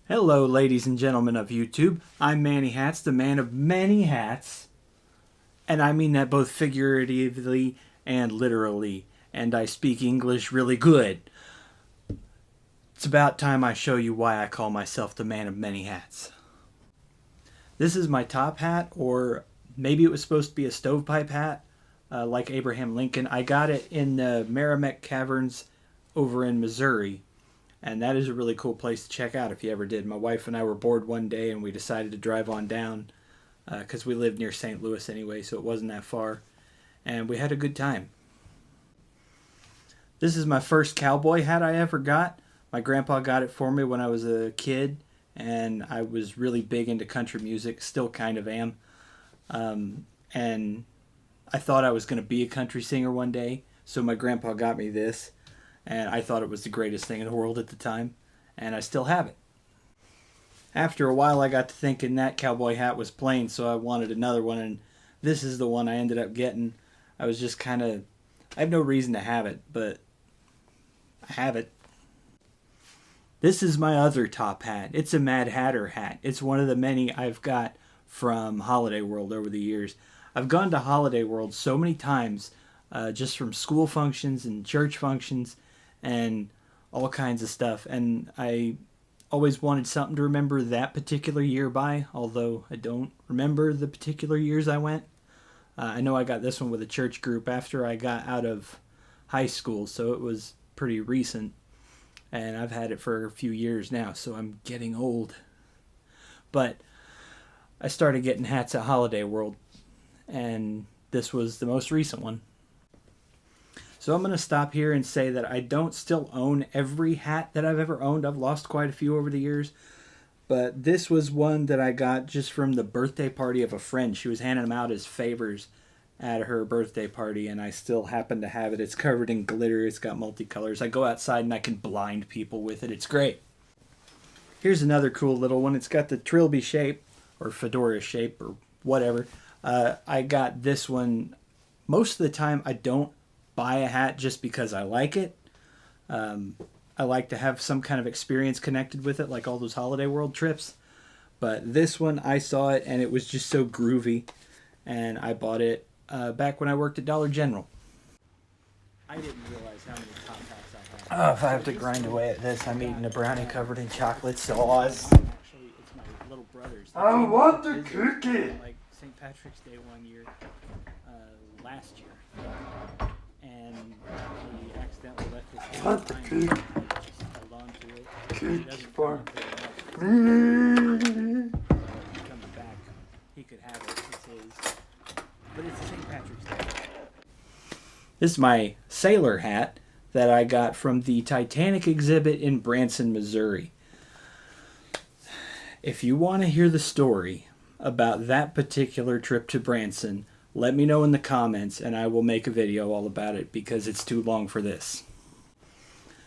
Hello, ladies and gentlemen of YouTube. I'm Manny Hats, the man of many hats. And I mean that both figuratively and literally. And I speak English really good. It's about time I show you why I call myself the man of many hats. This is my top hat, or maybe it was supposed to be a stovepipe hat, like Abraham Lincoln. I got it in the Merrimack Caverns over in Missouri. And that is a really cool place to check out if you ever did. My wife and I were bored one day and we decided to drive on down because we lived near St. Louis anyway, so it wasn't that far. And we had a good time. This is my first cowboy hat I ever got. My grandpa got it for me when I was a kid, and I was really big into country music, still kind of am. And I thought I was going to be a country singer one day, so my grandpa got me this, and I thought it was the greatest thing in the world at the time, and I still have it. After a while, I got to thinking that cowboy hat was plain, so I wanted another one, and this is the one I ended up getting. I was just kind of, I have no reason to have it, but I have it. This is my other top hat. It's a Mad Hatter hat. It's one of the many I've got from Holiday World over the years. I've gone to Holiday World so many times, just from school functions and church functions and all kinds of stuff. And I always wanted something to remember that particular year by, although I don't remember the particular years I went. I know I got this one with a church group after I got out of high school, so it was pretty recent. And I've had it for a few years now, so I'm getting old. But I started getting hats at Holiday World, and this was the most recent one. So I'm going to stop here and say that I don't still own every hat that I've ever owned. I've lost quite a few over the years. But this was one that I got just from the birthday party of a friend. She was handing them out as favors at her birthday party, and I still happen to have it. It's covered in glitter. It's got multicolors. I go outside and I can blind people with it. It's great. Here's another cool little one. It's got the trilby shape, or fedora shape, or whatever. I got this one. Most of the time I don't buy a hat just because I like it. I like to have some kind of experience connected with it, like all those Holiday World trips. But this one, I saw it and it was just so groovy, and I bought it back when I worked at Dollar General. I didn't realize how many top hats I had. Oh, if I have to grind away at this, I'm eating a brownie covered in chocolate sauce. Actually, it's my little brother's. I want the cookie. Like St. Patrick's Day one year, last year, and he accidentally left his hand Want the behind. cookie. Just held on to it. He Cookie doesn't for come up me. coming back, he could have it. It's his. But it's St. Patrick's Day. This is my sailor hat that I got from the Titanic exhibit in Branson, Missouri. If you want to hear the story about that particular trip to Branson, let me know in the comments and I will make a video all about it because it's too long for this.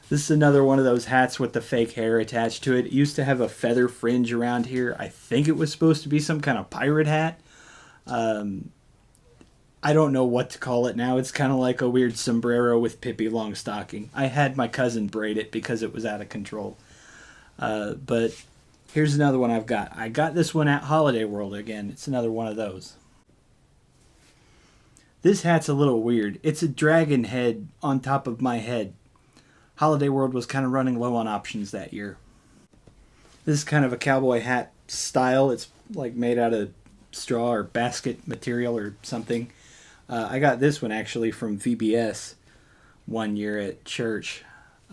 This is another one of those hats with the fake hair attached to it. It used to have a feather fringe around here. I think it was supposed to be some kind of pirate hat. I don't know what to call it now. It's kind of like a weird sombrero with Pippi Longstocking. I had my cousin braid it because it was out of control. But here's another one I've got. I got this one at Holiday World again. It's another one of those. This hat's a little weird. It's a dragon head on top of my head. Holiday World was kind of running low on options that year. This is kind of a cowboy hat style. It's like made out of straw or basket material or something. I got this one actually from VBS one year at church.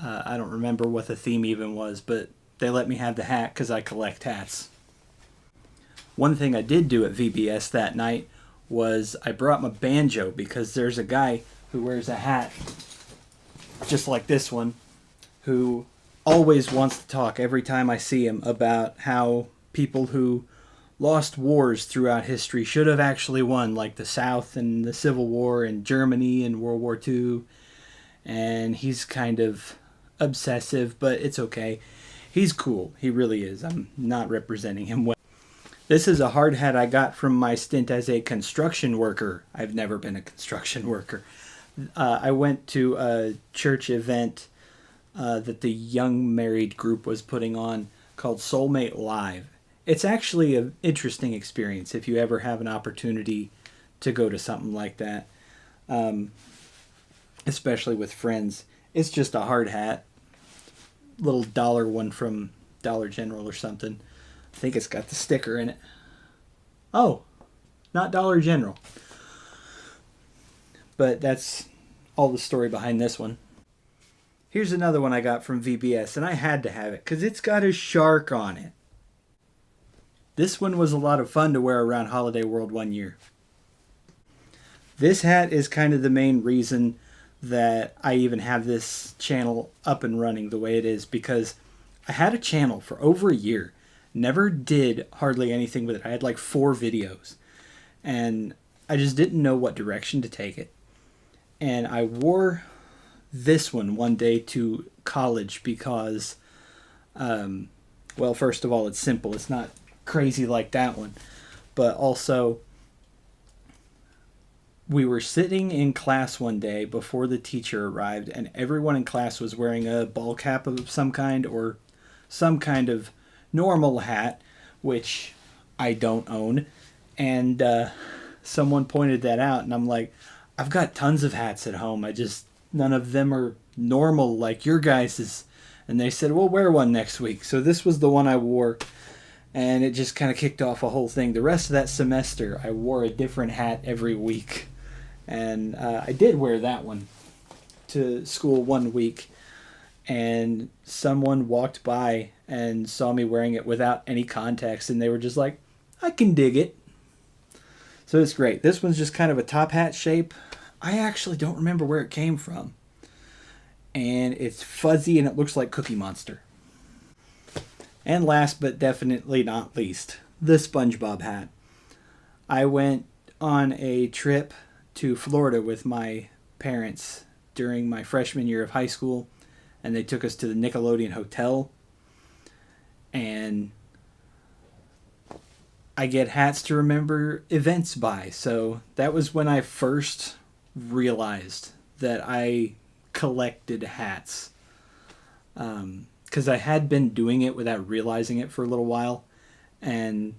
I don't remember what the theme even was, but they let me have the hat because I collect hats. One thing I did do at VBS that night was I brought my banjo because there's a guy who wears a hat just like this one who always wants to talk every time I see him about how people who lost wars throughout history should have actually won, like the South and the Civil War and Germany and World War II. And he's kind of obsessive, but it's okay. He's cool. He really is. I'm not representing him well. This is a hard hat I got from my stint as a construction worker. I've never been a construction worker. I went to a church event that the young married group was putting on called Soulmate Live. It's actually an interesting experience if you ever have an opportunity to go to something like that, especially with friends. It's just a hard hat, little dollar one from Dollar General or something. I think it's got the sticker in it. Oh, not Dollar General. But that's all the story behind this one. Here's another one I got from VBS, and I had to have it because it's got a shark on it. This one was a lot of fun to wear around Holiday World one year. This hat is kind of the main reason that I even have this channel up and running the way it is, because I had a channel for over a year. Never did hardly anything with it. I had like 4 videos. And I just didn't know what direction to take it. And I wore this one day to college because, well, first of all, it's simple. It's not crazy like that one. But also, we were sitting in class one day before the teacher arrived, and everyone in class was wearing a ball cap of some kind or some kind of normal hat, which I don't own. And someone pointed that out, and I'm like, I've got tons of hats at home. None of them are normal like your guys's. And they said, well, wear one next week. So this was the one I wore, and it just kind of kicked off a whole thing. The rest of that semester, I wore a different hat every week. And I did wear that one to school one week, and someone walked by and saw me wearing it without any context, and they were just like, I can dig it. So it's great. This one's just kind of a top hat shape. I actually don't remember where it came from. And it's fuzzy and it looks like Cookie Monster. And last but definitely not least, the SpongeBob hat. I went on a trip to Florida with my parents during my freshman year of high school, and they took us to the Nickelodeon Hotel. And I get hats to remember events by. So that was when I first realized that I collected hats. Because I had been doing it without realizing it for a little while. And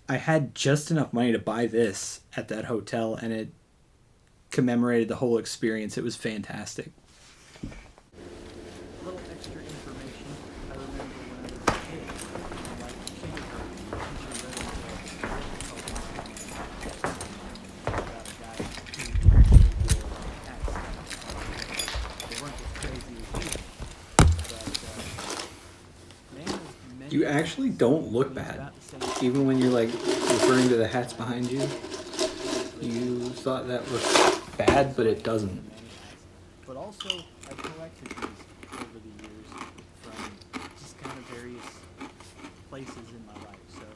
I had just enough money to buy this at that hotel, and it commemorated the whole experience. It was fantastic. A little extra information. I remember when I was a kid, you actually don't look bad. Even when you're like referring to the hats behind you, you thought that looked bad, but it doesn't. But also, I collected these over the years from just kind of various places in my life. So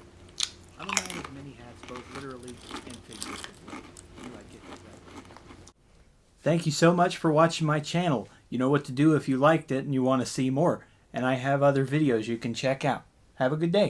I'm a man of many hats, both literally and figuratively. You like it, right? Thank you so much for watching my channel. You know what to do if you liked it and you want to see more. And I have other videos you can check out. Have a good day.